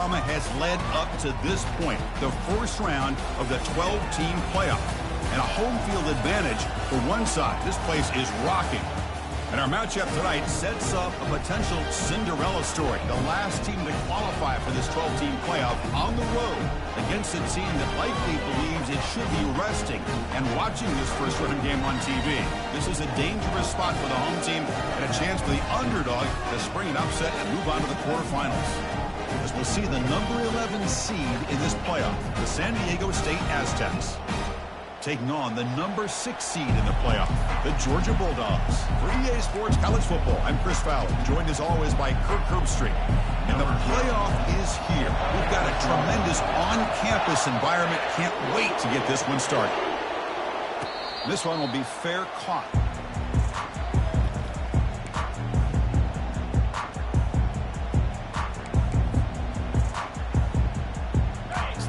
Has led up to this point, the first round of the 12-team playoff. And a home field advantage for one side. This place is rocking. And our matchup tonight sets up a potential Cinderella story. The last team to qualify for this 12-team playoff on the road against a team that likely believes it should be resting and watching this first-round game on TV. This is a dangerous spot for the home team and a chance for the underdog to spring an upset and move on to the quarterfinals. As we'll see the number 11 seed in this playoff, the San Diego State Aztecs, taking on the number 6 seed in the playoff, the Georgia Bulldogs. For EA Sports College Football, I'm Chris Fowler, joined as always by Kirk Herbstreit. And the playoff is here. We've got a tremendous on-campus environment. Can't wait to get this one started. This one will be fair caught.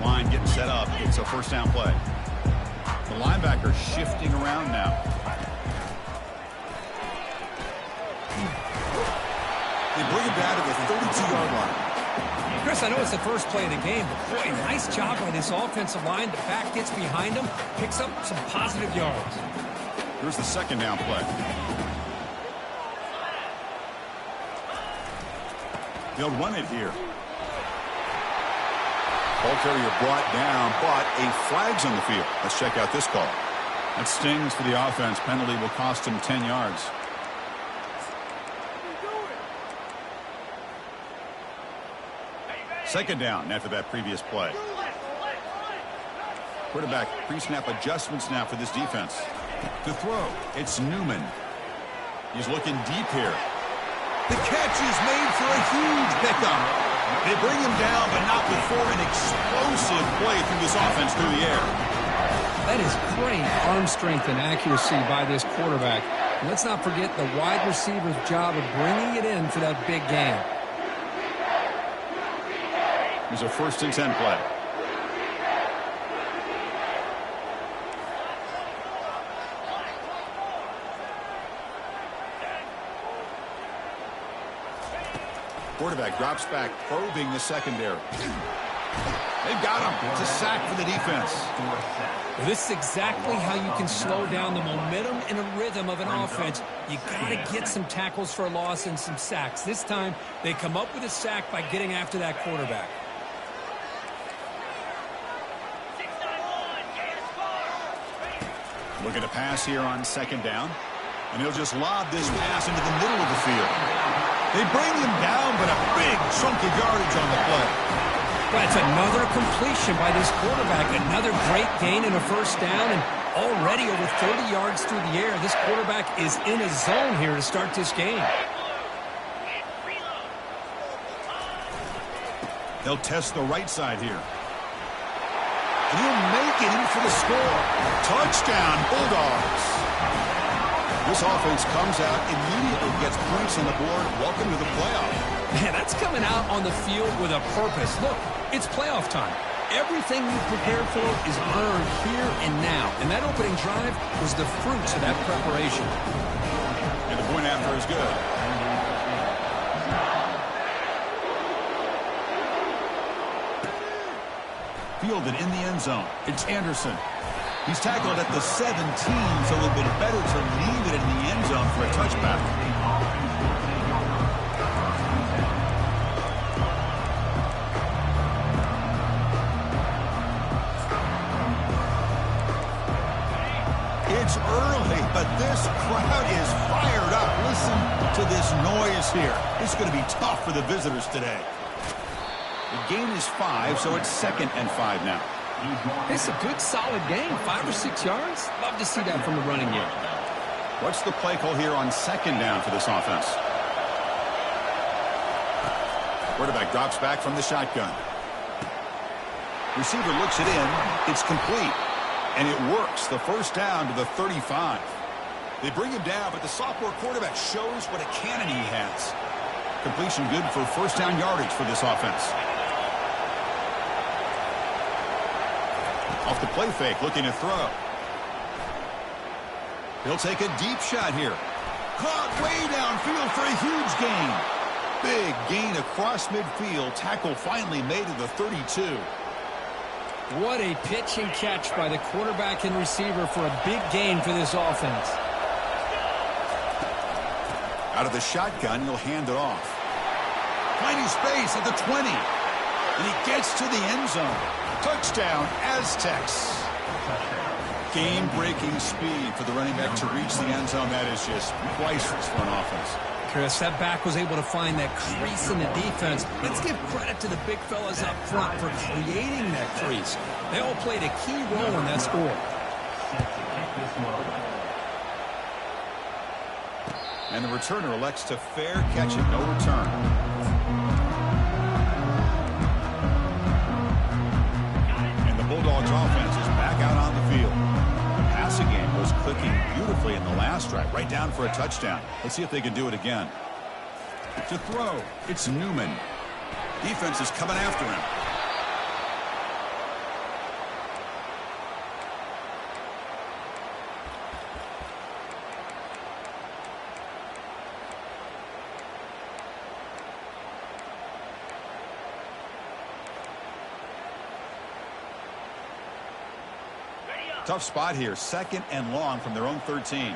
Line getting set up. It's a first down play. The linebacker shifting around now. They bring it down to the 32-yard line. Chris, I know it's the first play of the game, but boy, nice job by this offensive line. The back gets behind him, picks up some positive yards. Here's the second down play. They'll run it here. Ball carrier brought down, but a flag's on the field. Let's check out this call. That stings for the offense. Penalty will cost him 10 yards. Second down after that previous play. Quarterback pre-snap adjustments now for this defense. To throw, it's Newman. He's looking deep here. The catch is made for a huge pickup. They bring him down, but not before an explosive play through this offense through the air. That is great arm strength and accuracy by this quarterback. And let's not forget the wide receiver's job of bringing it in for that big gain. Here's a 1st and 10 play. Quarterback drops back, probing the secondary. They've got him. It's a sack for the defense. Well, this is exactly how you can slow down the momentum and a rhythm of an offense. You got to get some tackles for a loss and some sacks. This time, they come up with a sack by getting after that quarterback. Looking to pass here on second down. And he'll just lob this pass into the middle of the field. They bring him down, but a big chunk of yardage on the play. That's another completion by this quarterback. Another great gain in a first down, and already over 30 yards through the air. This quarterback is in a zone here to start this game. They'll test the right side here. And he'll make it in for the score. Touchdown, Bulldogs. This offense comes out, immediately gets points on the board. Welcome to the playoff. Man, that's coming out on the field with a purpose. Look, it's playoff time. Everything you prepared for is earned here and now. And that opening drive was the fruits of that preparation. And the point after is good. Fielded in the end zone. It's Anderson. He's tackled at the 17, so it would have been better to leave it in the end zone for a touchback. It's early, but this crowd is fired up. Listen to this noise here. It's going to be tough for the visitors today. The gain is 5, so it's 2nd and 5 now. It's a good, solid game. 5 or 6 yards. Love to see that from the running game. What's the play call here on second down for this offense? Quarterback drops back from the shotgun. Receiver looks it in. It's complete. And it works. The first down to the 35. They bring him down, but the sophomore quarterback shows what a cannon he has. Completion good for first down yardage for this offense. Off the play fake, looking to throw. He'll take a deep shot here. Caught way downfield for a huge gain. Big gain across midfield. Tackle finally made to the 32. What a pitch and catch by the quarterback and receiver for a big gain for this offense. Out of the shotgun, he'll hand it off. Finding space at the 20. And he gets to the end zone. Touchdown, Aztecs. Game-breaking speed for the running back to reach the end zone. That is just priceless for an offense. Chris, that back was able to find that crease in the defense. Let's give credit to the big fellas up front for creating that crease. They all played a key role in that score. And the returner elects to fair catch it, no return. And the Bulldogs offense is back out on the field. The passing game was clicking beautifully in the last drive, right down for a touchdown. Let's see if they can do it again. To throw, it's Newman. Defense is coming after him. Tough spot here, 2nd and long from their own 13.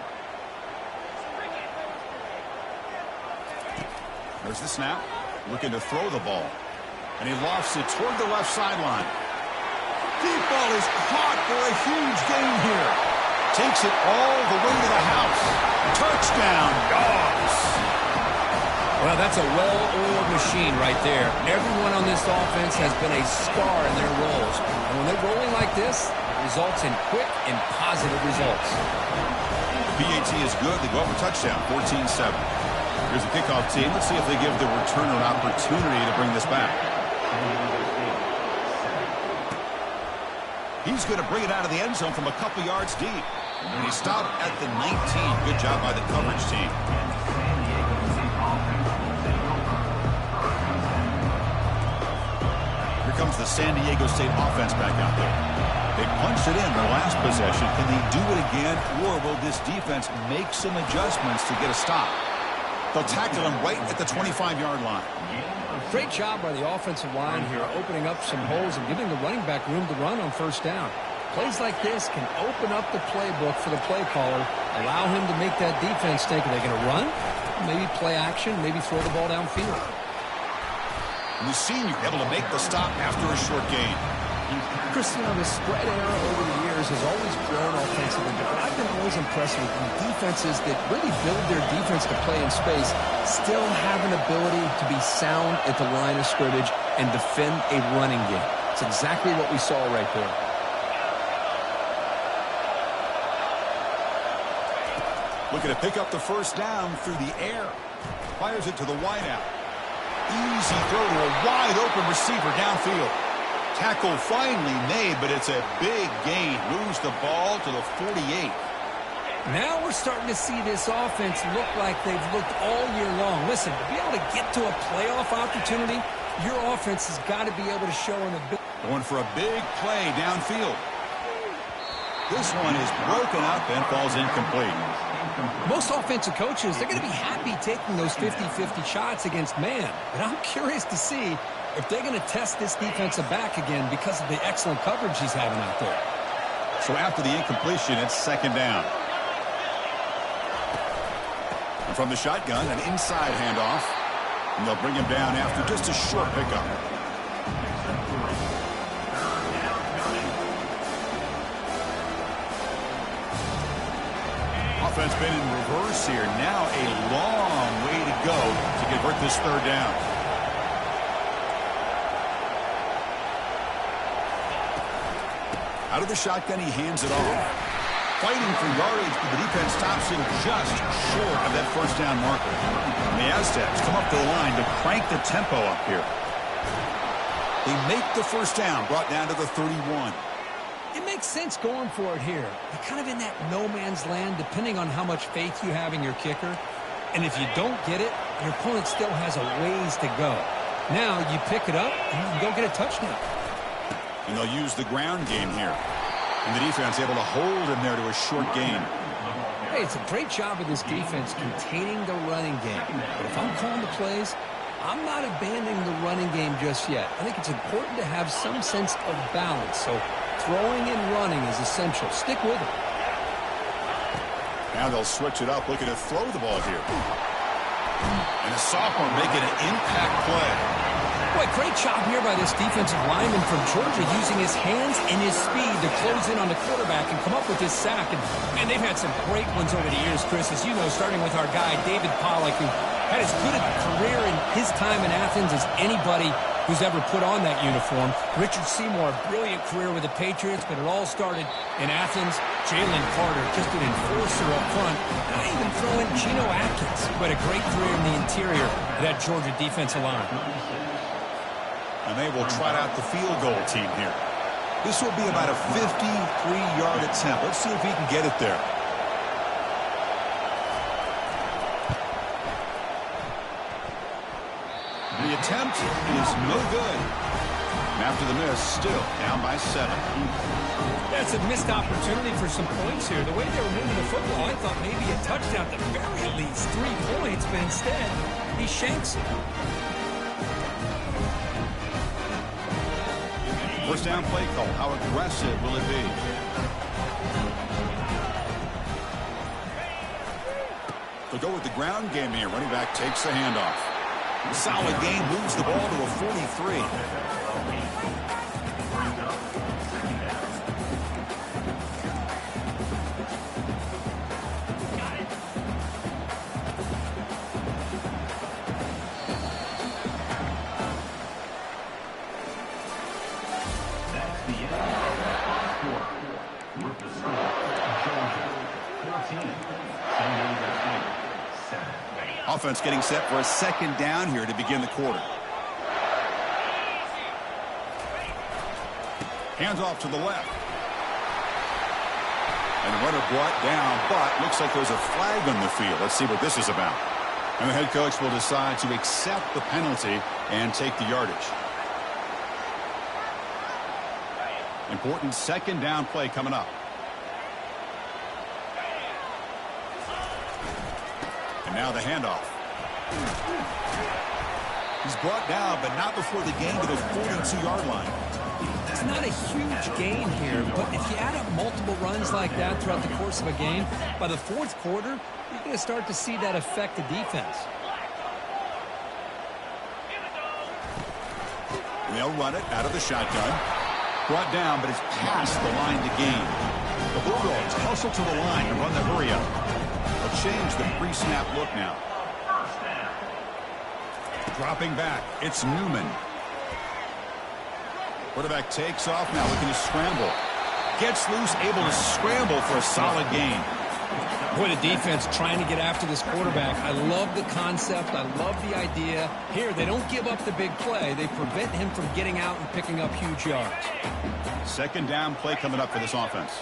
There's the snap, looking to throw the ball. And he lofts it toward the left sideline. Deep ball is caught for a huge gain here. Takes it all the way to the house. Touchdown, Dogs. Well, that's a well-oiled machine right there. Everyone on this offense has been a star in their roles. And when they're rolling like this, results in quick and positive results. PAT is good. They go up for touchdown, 14-7. Here's the kickoff team. Let's see if they give the returner an opportunity to bring this back. He's going to bring it out of the end zone from a couple yards deep. And he stopped at the 19. Good job by the coverage team. Here comes the San Diego State offense back out there. They punched it in their last possession. Can they do it again, or will this defense make some adjustments to get a stop? They'll tackle him right at the 25-yard line. Great job by the offensive line here, opening up some holes and giving the running back room to run on first down. Plays like this can open up the playbook for the play caller, allow him to make that defense think, are they going to run? Maybe play action, maybe throw the ball downfield. And the senior able to make the stop after a short gain. Christian, the spread era over the years has always grown offensively, but I've been always impressed with defenses that really build their defense to play in space, still have an ability to be sound at the line of scrimmage and defend a running game. It's exactly what we saw right there. Looking to pick up the first down through the air. Fires it to the wideout. Easy throw to a wide-open receiver downfield. Tackle finally made, but it's a big gain. Moves the ball to the 48. Now we're starting to see this offense look like they've looked all year long. Listen, to be able to get to a playoff opportunity, your offense has got to be able to show an ability. Going for a big play downfield. This one is broken up and falls incomplete. Most offensive coaches, they're going to be happy taking those 50-50 shots against man. But I'm curious to see if they're going to test this defensive back again because of the excellent coverage he's having out there. So after the incompletion, it's 2nd down. And from the shotgun, an inside handoff. And they'll bring him down after just a short pickup. Offense been in reverse here. Now a long way to go to convert this 3rd down. Out of the shotgun, he hands it off. Fighting for yardage, but the defense stops him just short of that first down marker. And the Aztecs come up to the line to crank the tempo up here. They make the first down, brought down to the 31. It makes sense going for it here. You're kind of in that no man's land, depending on how much faith you have in your kicker. And if you don't get it, your opponent still has a ways to go. Now you pick it up, and you can go get a touchdown. And they'll use the ground game here. And the defense able to hold him there to a short gain. Hey, it's a great job of this defense containing the running game. But if I'm calling the plays, I'm not abandoning the running game just yet. I think it's important to have some sense of balance. So throwing and running is essential. Stick with it. Now they'll switch it up, looking to throw the ball here. And the sophomore making an impact play. Boy, great job here by this defensive lineman from Georgia, using his hands and his speed to close in on the quarterback and come up with this sack. And, man, they've had some great ones over the years, Chris, as you know, starting with our guy, David Pollack, who had as good a career in his time in Athens as anybody who's ever put on that uniform. Richard Seymour, brilliant career with the Patriots, but it all started in Athens. Jalen Carter, just an enforcer up front. Not even throwing Geno Atkins, but a great career in the interior of that Georgia defensive line. And they will trot out the field goal team here. This will be about a 53-yard attempt. Let's see if he can get it there. The attempt is no good. And after the miss, still down by 7. That's a missed opportunity for some points here. The way they were moving the football, I thought maybe a touchdown, at the very least 3 points, but instead, he shanks it. First down play call. How aggressive will it be? They'll go with the ground game here. Running back takes the handoff. Solid gain, moves the ball to a 43. Offense getting set for a second down here to begin the quarter. Hands off to the left. And the runner brought down, but looks like there's a flag on the field. Let's see what this is about. And the head coach will decide to accept the penalty and take the yardage. Important second down play coming up. And now the handoff. He's brought down, but not before the gain to the 42-yard line. It's not a huge gain here, but if you add up multiple runs like that throughout the course of a game, by the fourth quarter, you're going to start to see that affect the defense. And they'll run it out of the shotgun. Brought down, but it's past the line to gain. The Bulldogs hustle to the line and run the hurry up. They'll change the pre-snap look now. Dropping back, it's Newman. Quarterback takes off now, looking to scramble. Gets loose, able to scramble for a solid gain. Boy, the defense trying to get after this quarterback. I love the concept. I love the idea. Here, they don't give up the big play. They prevent him from getting out and picking up huge yards. Second down play coming up for this offense.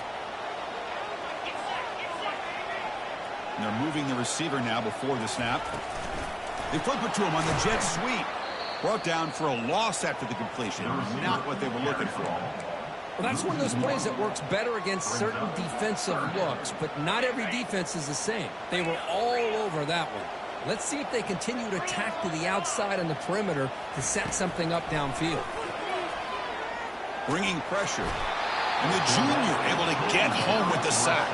And they're moving the receiver now before the snap. They flip it to him on the jet sweep. Brought down for a loss after the completion. Not what they were looking for. Well, that's one of those plays that works better against certain defensive looks, but not every defense is the same. They were all over that one. Let's see if they continue to attack to the outside on the perimeter to set something up downfield. Bringing pressure. And the junior able to get home with the sack.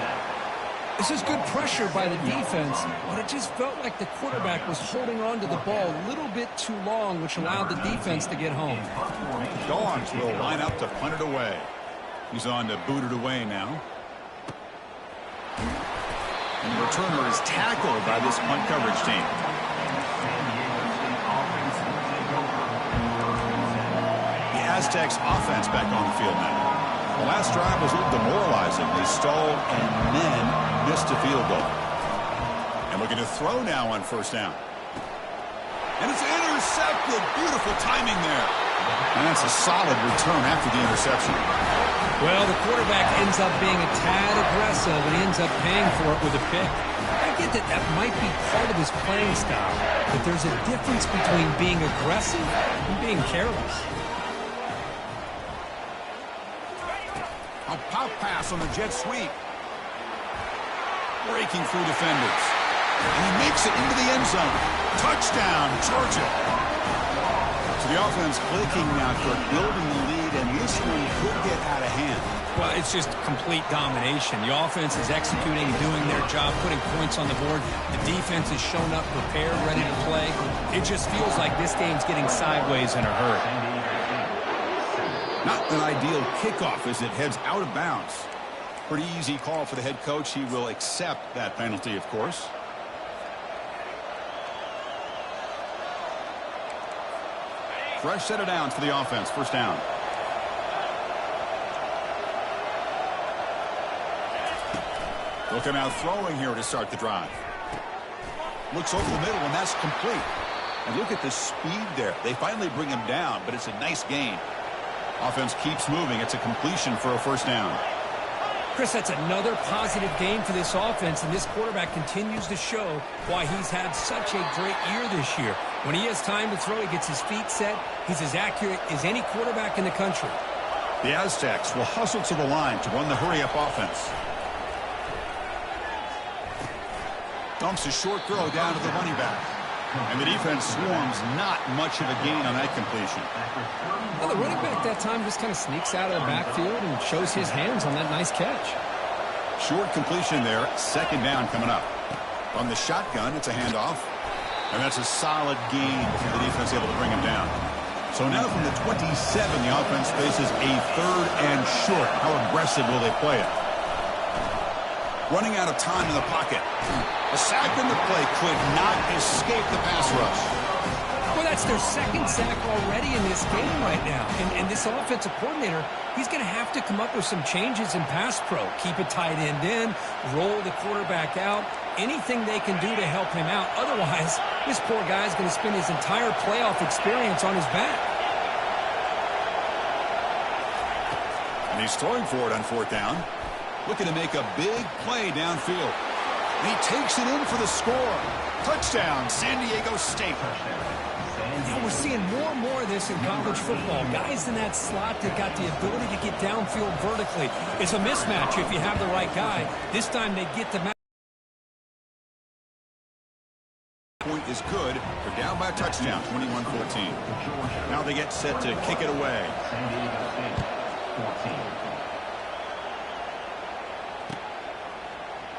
This is good pressure by the defense, but it just felt like the quarterback was holding on to the ball a little bit too long, which allowed the defense to get home. Dogs will line up to punt it away. He's on to boot it away now. And the returner is tackled by this punt coverage team. The Aztecs offense back on the field now. The last drive was a little demoralizing. They stalled and then missed a field goal. And looking to throw now on first down. And it's intercepted. Beautiful timing there. And that's a solid return after the interception. Well, the quarterback ends up being a tad aggressive and he ends up paying for it with a pick. I get that that might be part of his playing style, but there's a difference between being aggressive and being careless. A pop pass on the jet sweep. Breaking through defenders. And he makes it into the end zone. Touchdown, Georgia. The offense clicking now for building the lead, and this one could get out of hand. Well, it's just complete domination. The offense is executing, doing their job, putting points on the board. The defense has shown up prepared, ready to play. It just feels like this game's getting sideways in a hurry. Not an ideal kickoff as it heads out of bounds. Pretty easy call for the head coach. He will accept that penalty, of course. Fresh set of downs for the offense. First down. They'll come out throwing here to start the drive. Looks over the middle, and that's complete. And look at the speed there. They finally bring him down, but it's a nice gain. Offense keeps moving. It's a completion for a first down. Chris, that's another positive game for this offense, and this quarterback continues to show why he's had such a great year this year. When he has time to throw, he gets his feet set. He's as accurate as any quarterback in the country. The Aztecs will hustle to the line to run the hurry-up offense. Dumps a short throw down to the running back. And the defense swarms, not much of a gain on that completion. Well, the running back that time just kind of sneaks out of the backfield and shows his hands on that nice catch. Short completion there. Second down coming up. On the shotgun, it's a handoff. And that's a solid gain for the defense able to bring him down. So now from the 27, the offense faces a third and short. How aggressive will they play it? Running out of time in the pocket. A sack in the play could not escape the pass rush. Well, that's their second sack already in this game right now. And this offensive coordinator, he's going to have to come up with some changes in pass pro. Keep a tight end in, roll the quarterback out, anything they can do to help him out. Otherwise, this poor guy's going to spend his entire playoff experience on his back. And he's throwing for it on fourth down. Looking to make a big play downfield. And he takes it in for the score. Touchdown, San Diego State. Now we're seeing more and more of this in college football. Guys in that slot that got the ability to get downfield vertically. It's a mismatch if you have the right guy. This time they get the match. Point is good. They're down by a touchdown, 21-14. Now they get set to kick it away.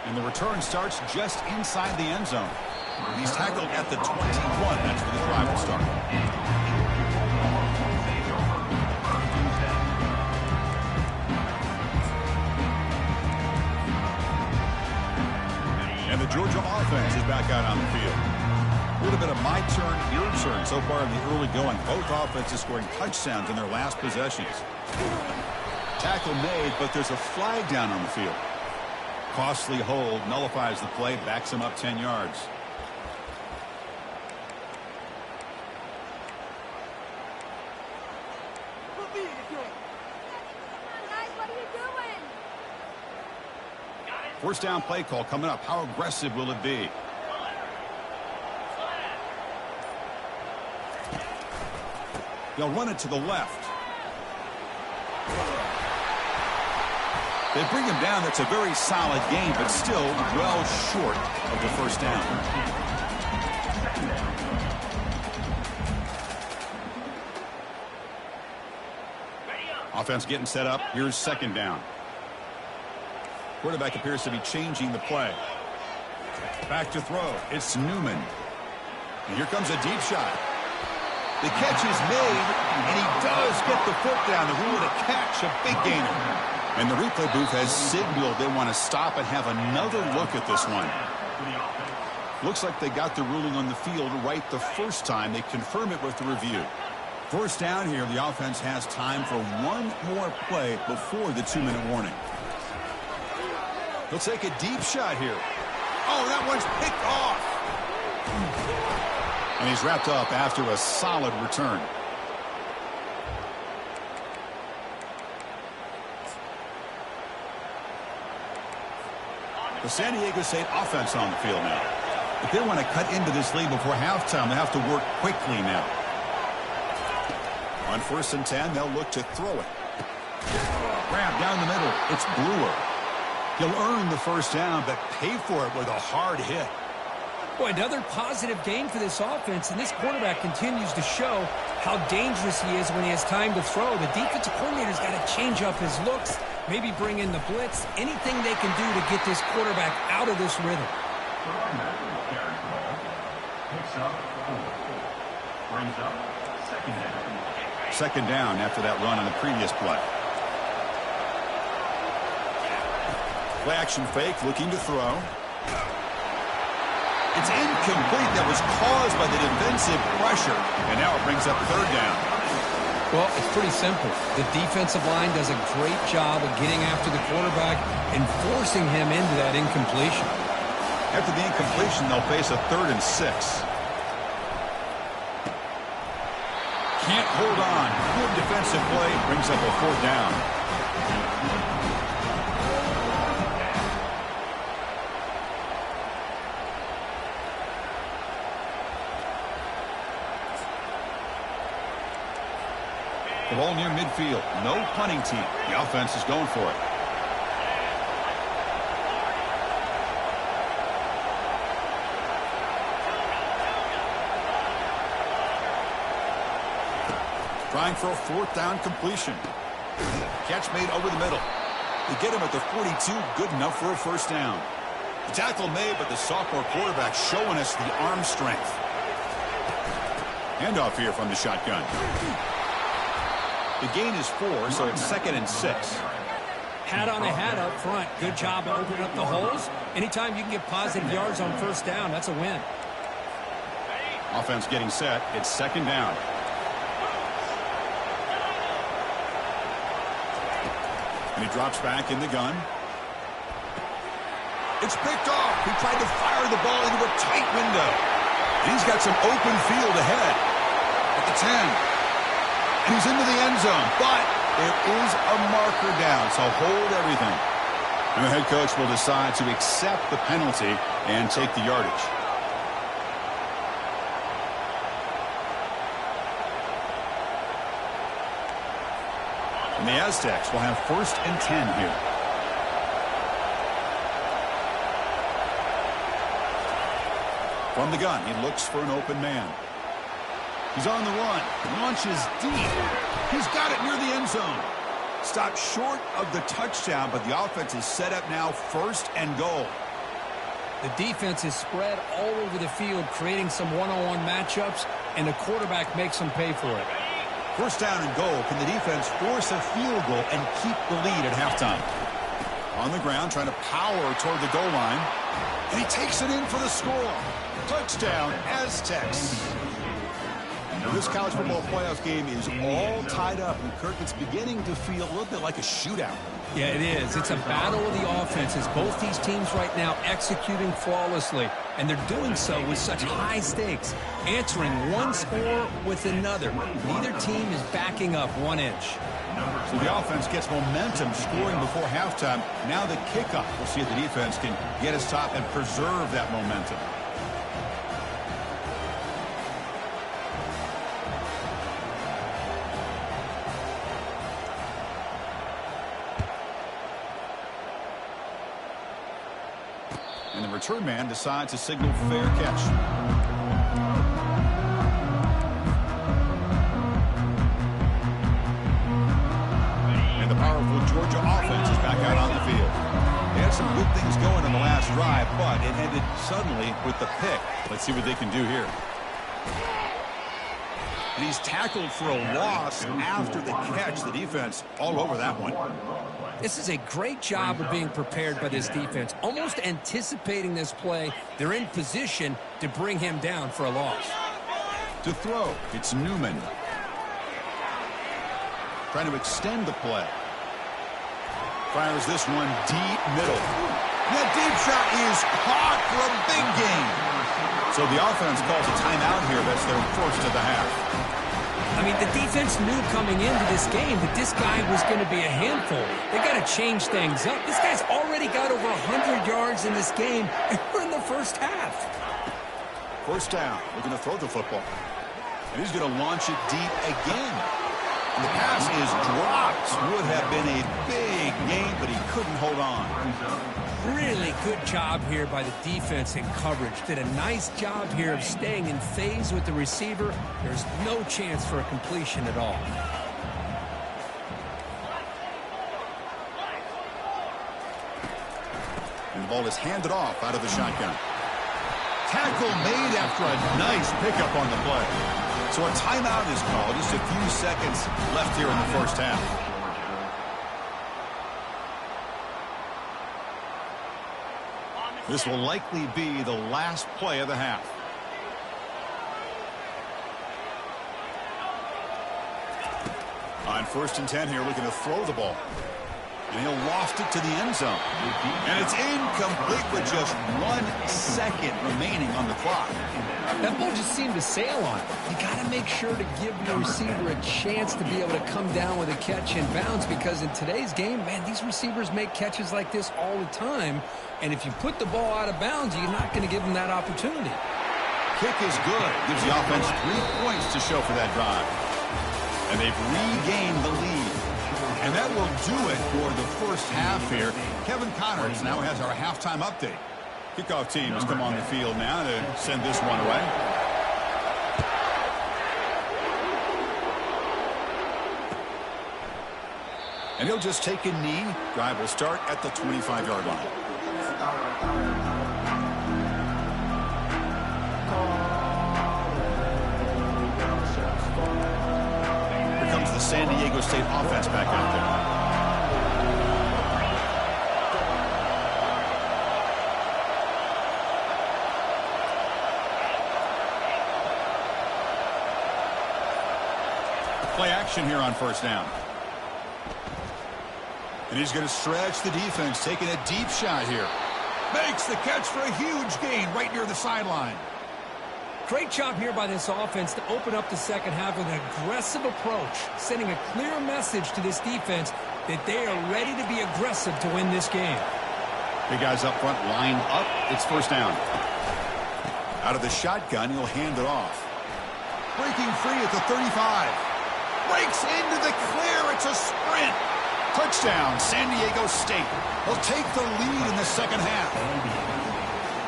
And the return starts just inside the end zone. He's tackled at the 21. That's where the drive will start. And the Georgia offense is back out on the field. A little bit of my turn, your turn so far in the early going. Both offenses scoring touchdowns in their last possessions. Tackle made, but there's a flag down on the field. Costly hold, nullifies the play, backs him up 10 yards. First down play call coming up. How aggressive will it be? They'll run it to the left. They bring him down. That's a very solid game, but still well short of the first down. Offense getting set up. Here's second down. Quarterback appears to be changing the play. Back to throw. It's Newman. And here comes a deep shot. The catch is made, and he does get the foot down. The rule to catch, a big gainer. And the replay booth has signaled they want to stop and have another look at this one. Looks like they got the ruling on the field right the first time. They confirm it with the review. First down here, the offense has time for one more play before the 2-minute warning. He'll take a deep shot here. Oh, that one's picked off. And he's wrapped up after a solid return. The San Diego State offense on the field now. If they want to cut into this lead before halftime, they have to work quickly now. On 1st and 10, they'll look to throw it. Grab down the middle. It's Brewer. He'll earn the first down, but pay for it with a hard hit. Boy, another positive game for this offense, and this quarterback continues to show how dangerous he is when he has time to throw. The defensive coordinator's got to change up his looks, maybe bring in the blitz, anything they can do to get this quarterback out of this rhythm. Second down after that run on the previous play. Play action fake, looking to throw. It's incomplete. That was caused by the defensive pressure. And now it brings up third down. Well, it's pretty simple. The defensive line does a great job of getting after the quarterback and forcing him into that incompletion. After the incompletion, they'll face a 3rd and 6. Can't hold on. Good defensive play. Brings up a 4th down. The ball near midfield. No punting team. The offense is going for it. Trying for a 4th down completion. Catch made over the middle. They get him at the 42. Good enough for a 1st down. The tackle made, but the sophomore quarterback showing us the arm strength. Handoff here from the shotgun. The gain is 4, so it's 2nd and 6. Hat on a hat up front. Good job of opening up the holes. Anytime you can get positive yards on 1st down, that's a win. Offense getting set. It's 2nd down. And he drops back in the gun. It's picked off. He tried to fire the ball into a tight window. And he's got some open field ahead at the 10. And he's into the end zone, but there is a marker down, so hold everything. And the head coach will decide to accept the penalty and take the yardage. And the Aztecs will have 1st and 10 here. From the gun, he looks for an open man. He's on the run. Launches deep. He's got it near the end zone. Stopped short of the touchdown, but the offense is set up now 1st and goal. The defense is spread all over the field, creating some one-on-one matchups, and the quarterback makes them pay for it. 1st down and goal. Can the defense force a field goal and keep the lead at halftime? On the ground, trying to power toward the goal line. And he takes it in for the score. Touchdown, Aztecs. Now, this college football playoff game is all tied up, and Kirk, it's beginning to feel a little bit like a shootout. Yeah, it is. It's a battle of the offenses. Both these teams right now executing flawlessly, and they're doing so with such high stakes, answering one score with another. Neither team is backing up 1 inch. So the offense gets momentum scoring before halftime. Now the kickoff. We'll see if the defense can get us top and preserve that momentum. And the return man decides to signal fair catch. And the powerful Georgia offense is back out on the field. They had some good things going in the last drive, but it ended suddenly with the pick. Let's see what they can do here. And he's tackled for a loss after the catch. The defense all over that one. This is a great job of being prepared by this defense. Almost anticipating this play, they're in position to bring him down for a loss. To throw, it's Newman. Trying to extend the play. Fires this one deep middle. That deep shot is caught for a big gain. So the offense calls a timeout here. That's their 1st of the half. I mean, the defense knew coming into this game that this guy was going to be a handful. They got to change things up. This guy's already got over 100 yards in this game, and we're in the 1st half. 1st down. We're going to throw the football. And he's going to launch it deep again. And the pass is dropped. Would have been a big gain, but he couldn't hold on. Really good job here by the defense in coverage. Did a nice job here of staying in phase with the receiver. There's no chance for a completion at all. And the ball is handed off out of the shotgun. Tackle made after a nice pickup on the play. So a timeout is called. Just a few seconds left here in the first half. This will likely be the last play of the half. On 1st and 10 here, looking to throw the ball. And he'll loft it to the end zone. And it's incomplete with just 1 second remaining on the clock. That ball just seemed to sail on it. You got to make sure to give the receiver a chance to be able to come down with a catch in bounds, because in today's game, man, these receivers make catches like this all the time. And if you put the ball out of bounds, you're not going to give them that opportunity. Kick is good. Gives the offense 3 points to show for that drive. And they've regained the lead. And that will do it for the first half here. Kevin Connors now has our halftime update. Kickoff team has come on the field now to send this one away. And he'll just take a knee. Drive will start at the 25-yard line. Here comes the San Diego State offense back out there. Play action here on 1st down. And he's going to stretch the defense, taking a deep shot here. Makes the catch for a huge gain right near the sideline. Great job here by this offense to open up the second half with an aggressive approach, sending a clear message to this defense that they are ready to be aggressive to win this game. Big guys up front, line up. It's 1st down. Out of the shotgun, he'll hand it off. Breaking free at the 35. Breaks into the clear. It's a sprint. Touchdown, San Diego State. They'll take the lead in the second half.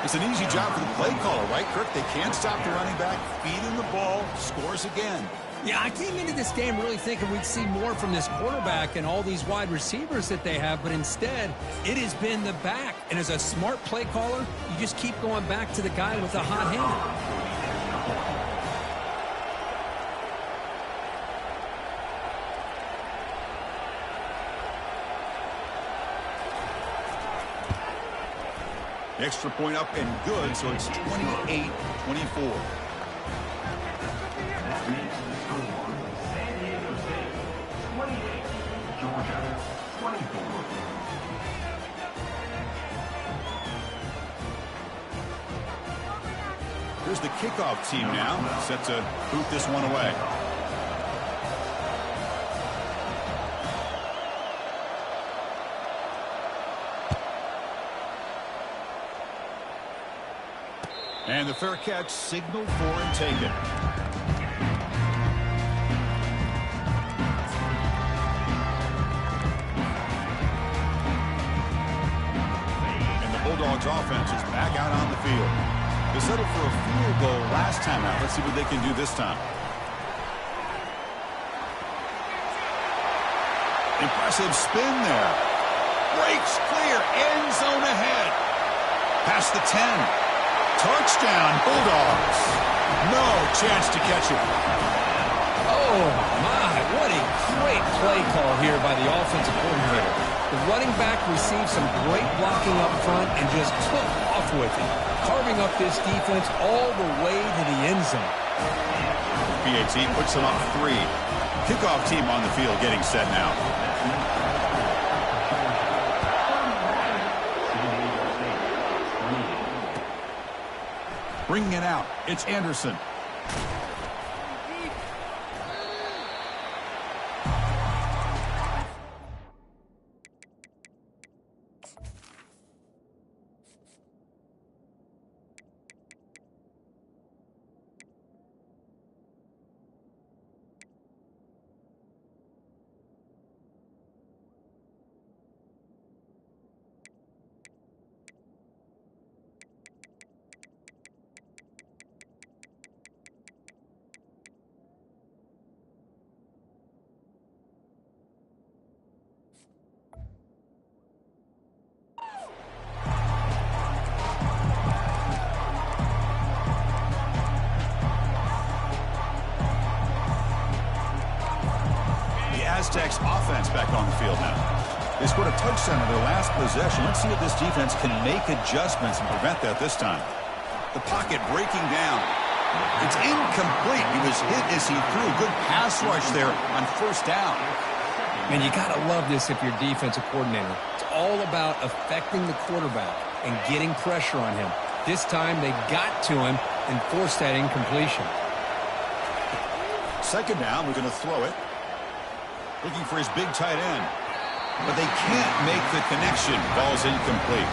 It's an easy job for the play caller, right, Kirk? They can't stop the running back. Feed him the ball. Scores again. Yeah, I came into this game really thinking we'd see more from this quarterback and all these wide receivers that they have, but instead, it has been the back. And as a smart play caller, you just keep going back to the guy with the hot hand. Extra point up and good, so it's 28-24. Here's the kickoff team now, set to boot this one away. And the fair catch signaled for and taken. And the Bulldogs offense is back out on the field. They settled for a field goal last time out. Let's see what they can do this time. Impressive spin there. Breaks clear. End zone ahead. Past the 10. Touchdown, Bulldogs. No chance to catch it. Oh, my. What a great play call here by the offensive coordinator. The running back received some great blocking up front and just took off with it, carving up this defense all the way to the end zone. PAT puts them up 3. Kickoff team on the field getting set now. Bringing it out, it's Anderson. Aztecs offense back on the field now. They scored a touchdown in their last possession. Let's see if this defense can make adjustments and prevent that this time. The pocket breaking down. It's incomplete. He was hit as he threw. Good pass rush there on first down. Man, you got to love this if you're a defensive coordinator. It's all about affecting the quarterback and getting pressure on him. This time they got to him and forced that incompletion. Second down, we're going to throw it. Looking for his big tight end. But they can't make the connection. Ball's incomplete.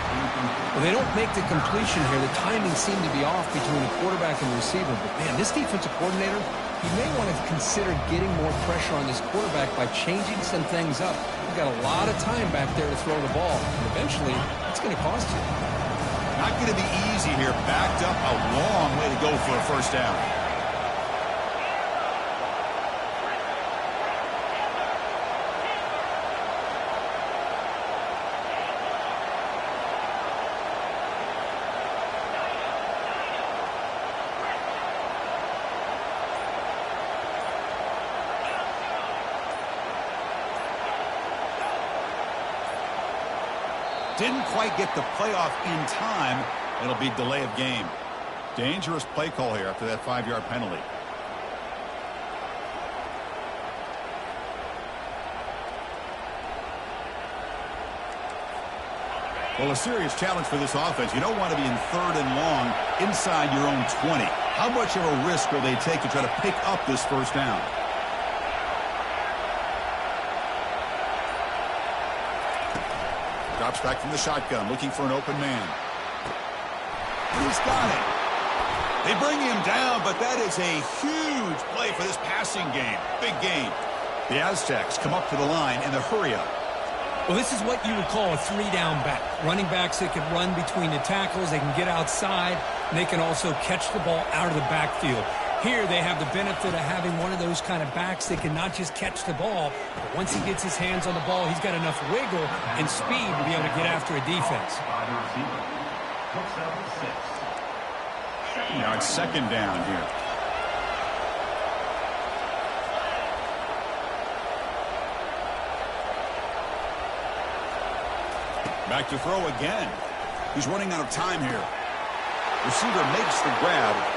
Well, they don't make the completion here. The timing seemed to be off between the quarterback and the receiver. But, man, this defensive coordinator, he may want to consider getting more pressure on this quarterback by changing some things up. You've got a lot of time back there to throw the ball. And eventually, it's going to cost you. Not going to be easy here. Backed up a long way to go for a first down. Didn't quite get the playoff in time. It'll be delay of game. Dangerous play call here after that 5-yard penalty. Well, a serious challenge for this offense. You don't want to be in 3rd and long inside your own 20. How much of a risk will they take to try to pick up this first down? Drops back from the shotgun, looking for an open man. He's got it. They bring him down, but that is a huge play for this passing game. Big game. The Aztecs come up to the line in the hurry-up. Well, this is what you would call a 3-down back. Running backs that can run between the tackles, they can get outside, and they can also catch the ball out of the backfield. Here they have the benefit of having one of those kind of backs that can not just catch the ball, but once he gets his hands on the ball, he's got enough wiggle and speed to be able to get after a defense. Now it's second down here. Back to throw again. He's running out of time here. Receiver makes the grab.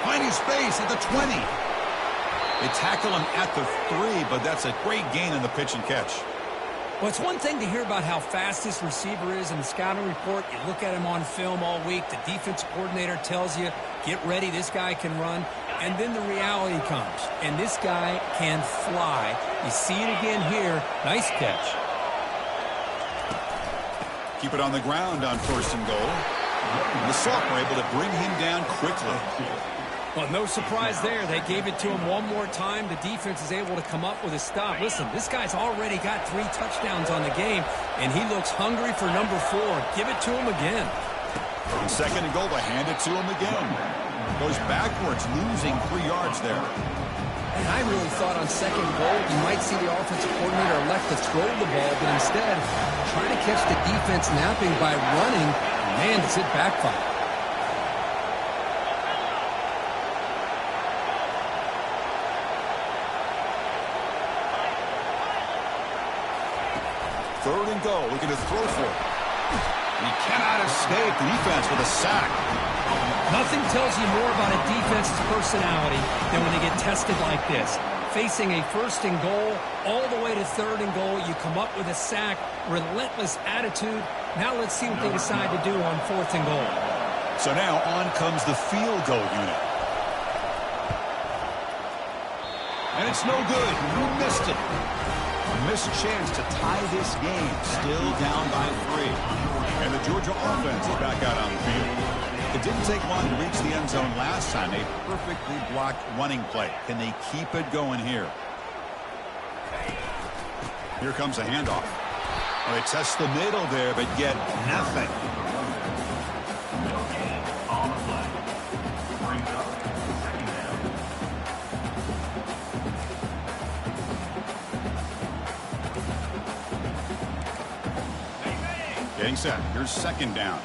Finding space at the 20. They tackle him at the 3, but that's a great gain in the pitch and catch. Well, it's one thing to hear about how fast this receiver is in the scouting report. You look at him on film all week. The defensive coordinator tells you, get ready, this guy can run. And then the reality comes, and this guy can fly. You see it again here. Nice catch. Keep it on the ground on 1st and goal. The Sophomore able to bring him down quickly. Well, no surprise there. They gave it to him one more time. The defense is able to come up with a stop. Listen, this guy's already got 3 touchdowns on the game, and he looks hungry for number 4. Give it to him again. On 2nd and goal, they hand it to him again. Goes backwards, losing 3 yards there. And I really thought on 2nd goal, you might see the offensive coordinator elect to throw the ball, but instead, trying to catch the defense napping by running. Man, does it backfire. Third and goal, looking to throw for it. And he cannot escape the defense with a sack. Nothing tells you more about a defense's personality than when they get tested like this. Facing a 1st and goal, all the way to 3rd and goal, you come up with a sack, relentless attitude. Now let's see what they decide to do on 4th and goal. So now on comes the field goal unit. And it's no good. You missed it. A missed chance to tie this game. Still down by 3. And the Georgia offense is back out on the field. It didn't take long to reach the end zone last time. A perfectly blocked running play. Can they keep it going here? Here comes a handoff. Well, they test the middle there, but get nothing. Getting set. Here's 2nd down.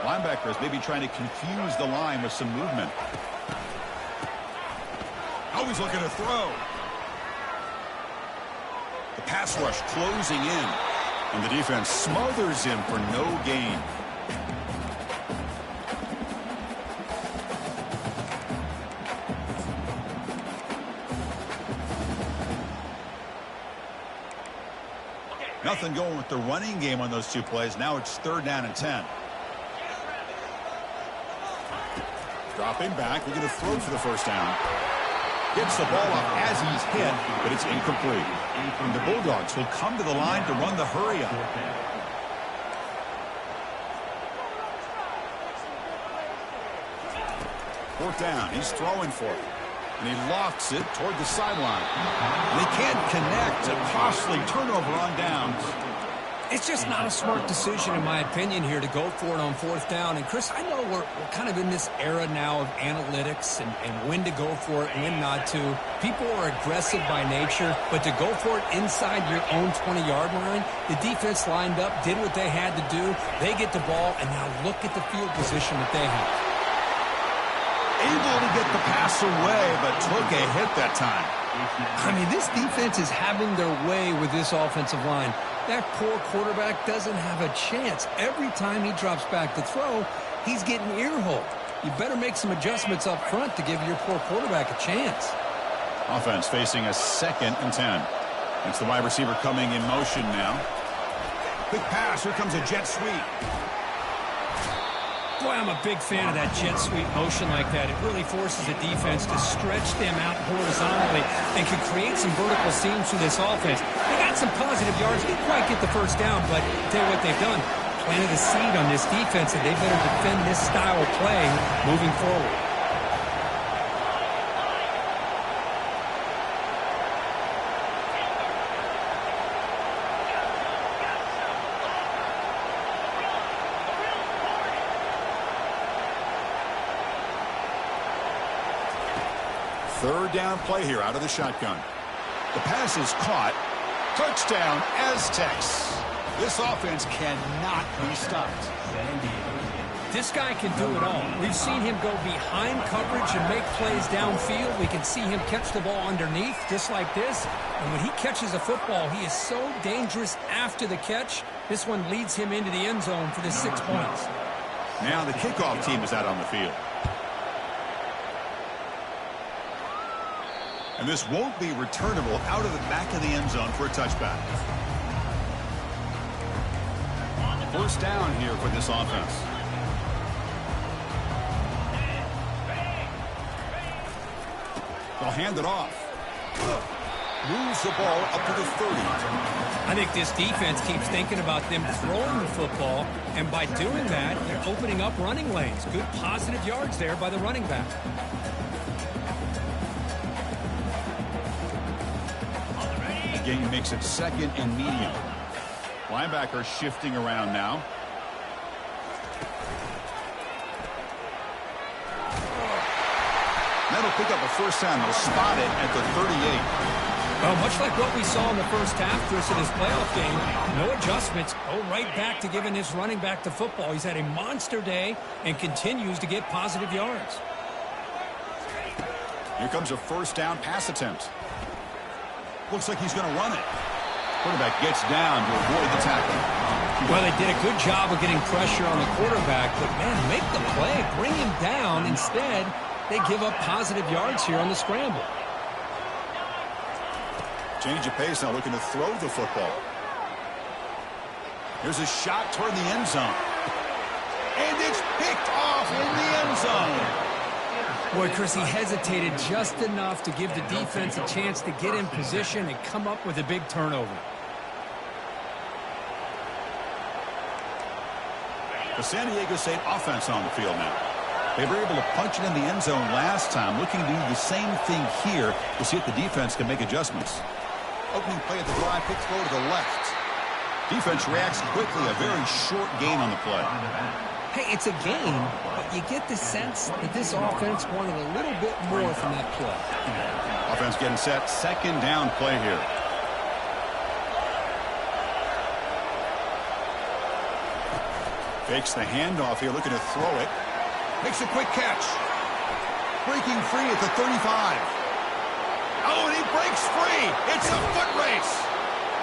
Linebackers maybe trying to confuse the line with some movement. Always looking to throw. The pass rush closing in. And the defense smothers him for no gain. Nothing going with the running game on those two plays. Now it's 3rd down and 10. Dropping back, looking to throw for the first down. Gets the ball up as he's hit, but it's incomplete. And the Bulldogs will come to the line to run the hurry up. 4th down, he's throwing for it. And he lofts it toward the sideline. They can't connect. A costly turnover on downs. It's just not a smart decision, in my opinion, here to go for it on 4th down. And, Chris, I know we're kind of in this era now of analytics and when to go for it and when not to. People are aggressive by nature, but to go for it inside your own 20-yard line, the defense lined up, did what they had to do. They get the ball, and now look at the field position that they have. Able to get the pass away, but took a hit that time. I mean, this defense is having their way with this offensive line. That poor quarterback doesn't have a chance. Every time he drops back to throw, he's getting ear-holed. You better make some adjustments up front to give your poor quarterback a chance. Offense facing a 2nd and 10. It's the wide receiver coming in motion now. Quick pass. Here comes a jet sweep. Boy, I'm a big fan of that jet sweep motion like that. It really forces the defense to stretch them out horizontally and can create some vertical seams through this offense. They got some positive yards. Didn't quite get the first down, but I'll tell you what they've done. Planted a seed on this defense, and they better defend this style of play moving forward. Third down play here out of the shotgun. The pass is caught. Touchdown, Aztecs. This offense cannot be stopped. This guy can do it all. We've seen him go behind coverage and make plays downfield. We can see him catch the ball underneath just like this. And when he catches a football, he is so dangerous after the catch. This one leads him into the end zone for the 6 points. Now the kickoff team is out on the field. And this won't be returnable out of the back of the end zone for a touchback. 1st down here for this offense. They'll hand it off. Moves the ball up to the 30. I think this defense keeps thinking about them throwing the football, and by doing that, they're opening up running lanes. Good positive yards there by the running back. Game makes it 2nd and medium. Linebacker shifting around now. That'll pick up a first down. They'll spot it at the 38. Well, much like what we saw in the first half, Chris, in this playoff game, no adjustments. Go right back to giving this running back the football. He's had a monster day and continues to get positive yards. Here comes a first down pass attempt. Looks like he's going to run it. Quarterback gets down to avoid the tackle. Well, they did a good job of getting pressure on the quarterback, but, man, make the play. Bring him down. Instead, they give up positive yards here on the scramble. Change of pace now, looking to throw the football. Here's a shot toward the end zone. And it's picked off in the end zone. Boy, Chris, he hesitated just enough to give the defense a chance to get in position and come up with a big turnover. The San Diego State offense on the field now. They were able to punch it in the end zone last time. Looking to do the same thing here to see if the defense can make adjustments. Opening play at the drive, quick throw to the left. Defense reacts quickly, a very short gain on the play. Hey, it's a game, but you get the sense that this offense wanted a little bit more from that play. Offense getting set, 2nd down play here. Fakes the handoff here, looking to throw it. Makes a quick catch. Breaking free at the 35. Oh, and he breaks free. It's a foot race.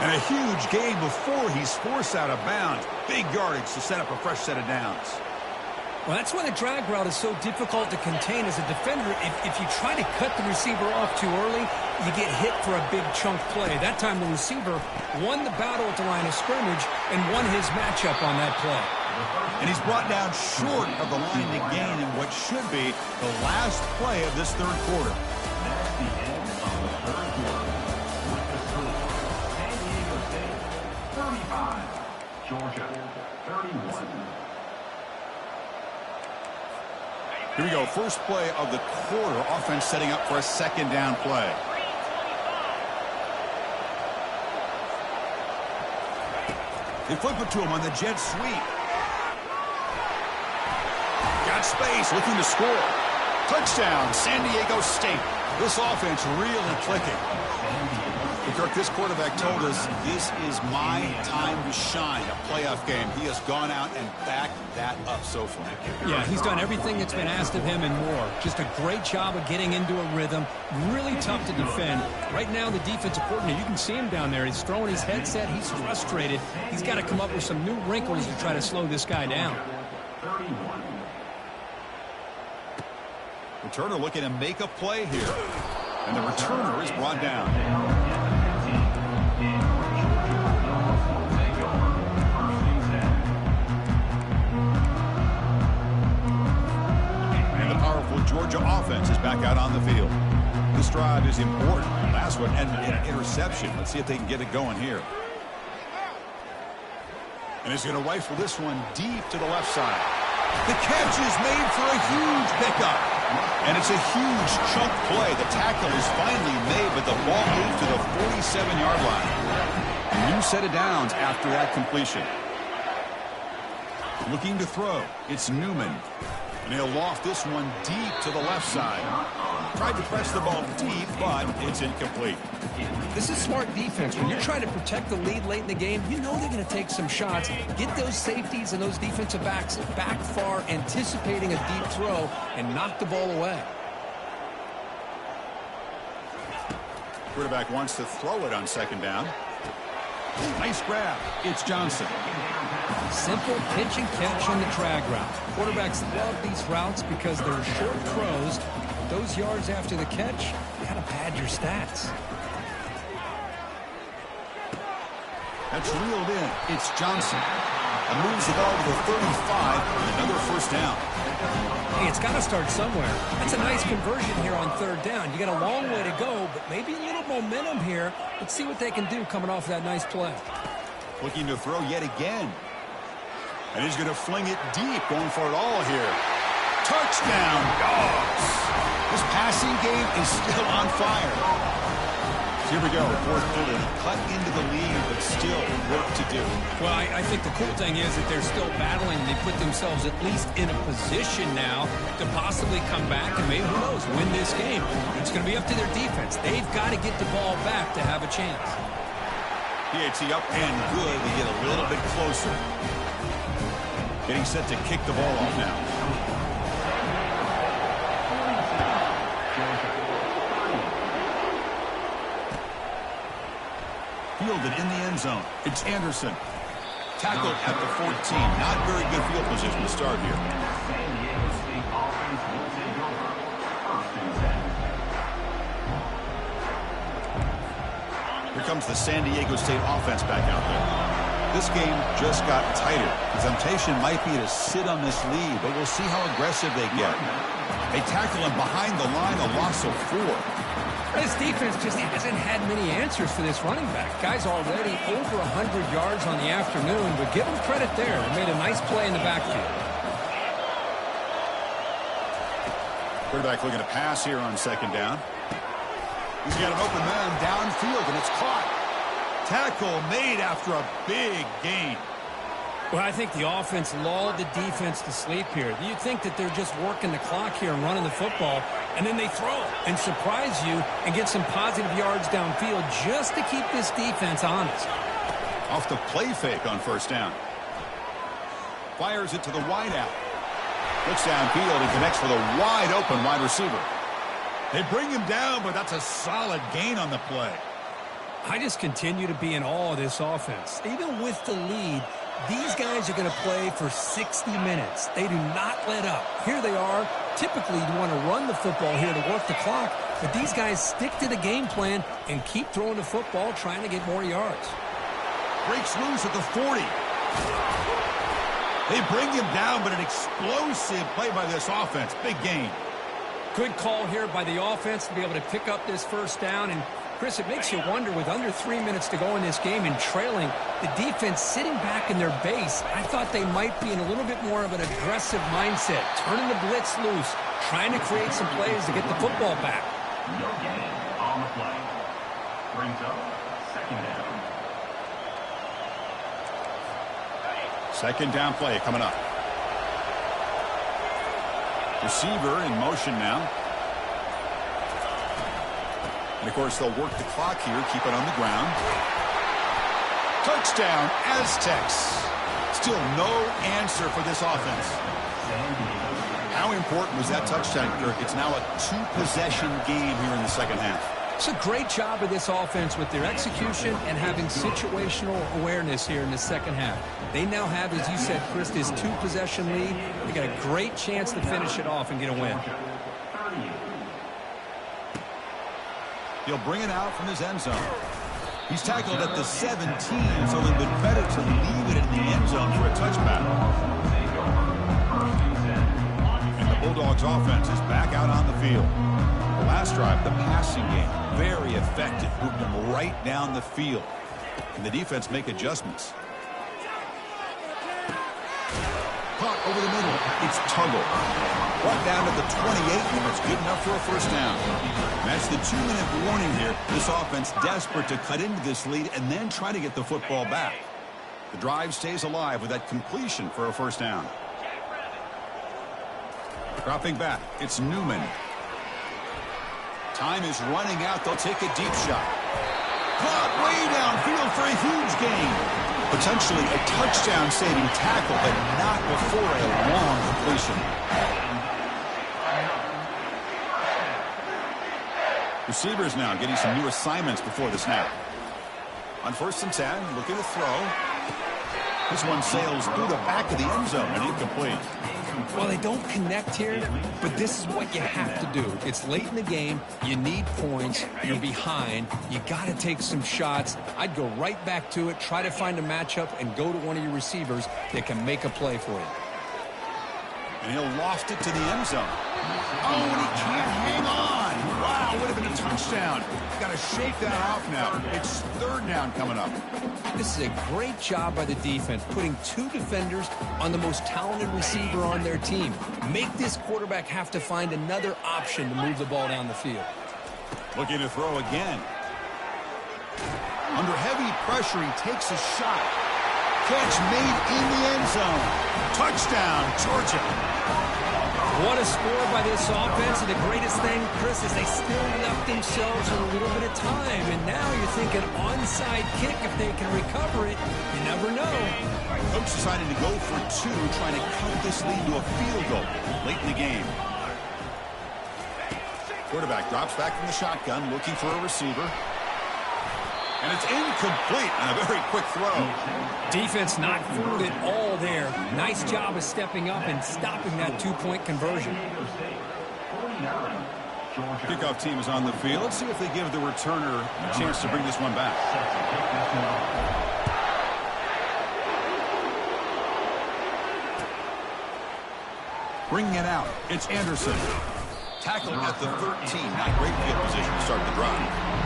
And a huge gain before he's forced out of bounds. Big yardage to set up a fresh set of downs. Well, that's why the drag route is so difficult to contain as a defender. If you try to cut the receiver off too early, you get hit for a big chunk play. That time the receiver won the battle at the line of scrimmage and won his matchup on that play. And he's brought down short of the line to gain in what should be the last play of this third quarter. That's the end of the third quarter. With the score, San Diego State 35, Georgia 31. Here we go. First play of the quarter. Offense setting up for a second down play. They flip it to him on the jet sweep. Got space, looking to score. Touchdown, San Diego State. This offense really clicking. Kirk, this quarterback told us this is my time to shine, a playoff game. He has gone out and backed that up so far. Yeah, he's done everything that's been asked of him and more. Just a great job of getting into a rhythm. Really tough to defend. Right now, the defensive coordinator, you can see him down there. He's throwing his headset. He's frustrated. He's got to come up with some new wrinkles to try to slow this guy down. Returner looking to make a play here. And the returner is brought down. Georgia offense is back out on the field. This drive is important. Last one ended in an interception. Let's see if they can get it going here. And he's going to rifle this one deep to the left side. The catch is made for a huge pickup. And it's a huge chunk play. The tackle is finally made, but the ball moved to the 47-yard line. A new set of downs after that completion. Looking to throw. It's Newman. And he'll loft this one deep to the left side. Tried to press the ball deep, but it's incomplete. This is smart defense. When you're trying to protect the lead late in the game, you know they're going to take some shots. Get those safeties and those defensive backs back far, anticipating a deep throw, and knock the ball away. Quarterback wants to throw it on second down. Nice grab. It's Johnson. Simple pitch and catch on the drag route. Quarterbacks love these routes because they're short throws. Those yards after the catch, you got to pad your stats. That's reeled in. It's Johnson. And moves the ball to the 35. Another first down. Hey, it's got to start somewhere. That's a nice conversion here on third down. You got a long way to go, but maybe a little momentum here. Let's see what they can do coming off that nice play. Looking to throw yet again. And he's going to fling it deep, going for it all here. Touchdown, Dogs. This passing game is still on fire. Here we go, fourth quarter. Cut into the lead, but still work to do. Well, I think the cool thing is that they're still battling. They put themselves at least in a position now to possibly come back and maybe, who knows, win this game. It's going to be up to their defense. They've got to get the ball back to have a chance. PAT up and good. We get a little bit closer. Getting set to kick the ball off now. Fielded in the end zone. It's Anderson. Tackled at the 14. Not very good field position to start here. Here comes the San Diego State offense back out there. This game just got tighter. The temptation might be to sit on this lead, but we'll see how aggressive they get. They tackle him behind the line, a loss of 4. This defense just hasn't had many answers for this running back. Guy's already over 100 yards on the afternoon, but give him credit there. He made a nice play in the backfield. Quarterback looking to pass here on second down. He's got an open man downfield, and it's caught. Tackle made after a big gain. Well, I think the offense lulled the defense to sleep here. You think that they're just working the clock here and running the football, and then they throw and surprise you and get some positive yards downfield just to keep this defense honest. Off the play fake on first down. Fires it to the wide out. Looks downfield and connects with a wide open wide receiver. They bring him down, but that's a solid gain on the play. I just continue to be in awe of this offense. Even with the lead, these guys are going to play for 60 minutes. They do not let up. Here they are. Typically, you want to run the football here to work the clock, but these guys stick to the game plan and keep throwing the football, trying to get more yards. Breaks loose at the 40. They bring him down, but an explosive play by this offense. Big gain. Good call here by the offense to be able to pick up this first down. And, Chris, it makes you wonder, with under 3 minutes to go in this game and trailing, the defense sitting back in their base, I thought they might be in a little bit more of an aggressive mindset, turning the blitz loose, trying to create some plays to get the football back. No gain on the play. Brings up second down. Second down play coming up. Receiver in motion now. And, of course, they'll work the clock here, keep it on the ground. Touchdown, Aztecs. Still no answer for this offense. How important was that touchdown, Kirk? It's now a two-possession game here in the second half. It's a great job of this offense with their execution and having situational awareness here in the second half. They now have, as you said, Chris, this two-possession lead. They got a great chance to finish it off and get a win. He'll bring it out from his end zone. He's tackled at the 17, so it would have been better to leave it in the end zone for a touchback. And the Bulldogs offense is back out on the field. The last drive, the passing game, very effective. Moved them right down the field. And the defense make adjustments. Caught over the middle. It's Tuggle. Brought down to the 28, and it's good enough for a first down. And that's the 2-minute warning here. This offense desperate to cut into this lead and then try to get the football back. The drive stays alive with that completion for a first down. Dropping back, it's Newman. Time is running out. They'll take a deep shot. Caught way downfield for a huge gain. Potentially a touchdown-saving tackle, but not before a long completion. Receivers now getting some new assignments before the snap. On 1st and 10, looking to throw. This one sails through the back of the end zone and incomplete. Well, they don't connect here, but this is what you have to do. It's late in the game. You need points. You're behind. You got to take some shots. I'd go right back to it, try to find a matchup, and go to one of your receivers that can make a play for you. And he'll loft it to the end zone. Oh, and he can't hang on. Wow, would have been a touchdown. Got to shake that off now. It's 3rd down coming up. This is a great job by the defense, putting 2 defenders on the most talented receiver on their team. Make this quarterback have to find another option to move the ball down the field. Looking to throw again. Under heavy pressure, he takes a shot. Catch made in the end zone. Touchdown, Georgia. What a score by this offense, and the greatest thing, Chris, is they still left themselves a little bit of time, and now you're thinking onside kick if they can recover it. You never know. Coach decided to go for 2, trying to cut this lead to a field goal late in the game. Quarterback drops back from the shotgun, looking for a receiver. And it's incomplete on a very quick throw. Defense not fooled at all there. Nice job of stepping up and stopping that 2-point conversion. Kickoff team is on the field. Let's see if they give the returner a chance to bring this one back. Bringing it out, it's Anderson. Tackled at the 13. Not great field position to start the drive.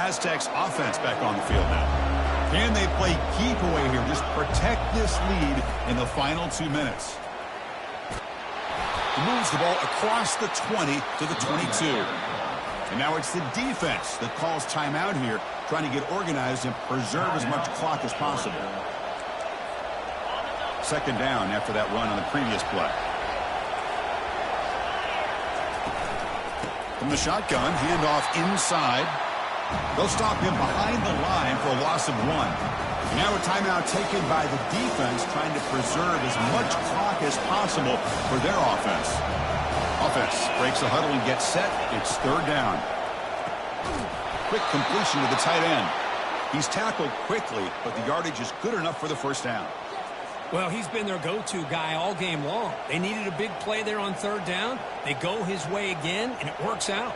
Aztecs offense back on the field now. Can they play keep away here? Just protect this lead in the final 2 minutes. He moves the ball across the 20 to the 22. And now it's the defense that calls timeout here, trying to get organized and preserve as much clock as possible. 2nd down after that run on the previous play. From the shotgun, handoff inside. They'll stop him behind the line for a loss of 1. Now a timeout taken by the defense, trying to preserve as much clock as possible for their offense. Offense breaks the huddle and gets set. It's third down. Quick completion to the tight end. He's tackled quickly, but the yardage is good enough for the first down. Well, he's been their go-to guy all game long. They needed a big play there on third down. They go his way again, and it works out.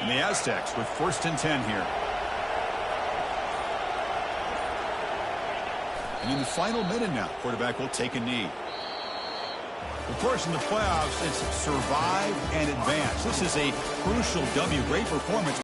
And the Aztecs with 1st and 10 here. And in the final minute now, quarterback will take a knee. Of course, in the playoffs, it's survive and advance. This is a crucial W. Great performance.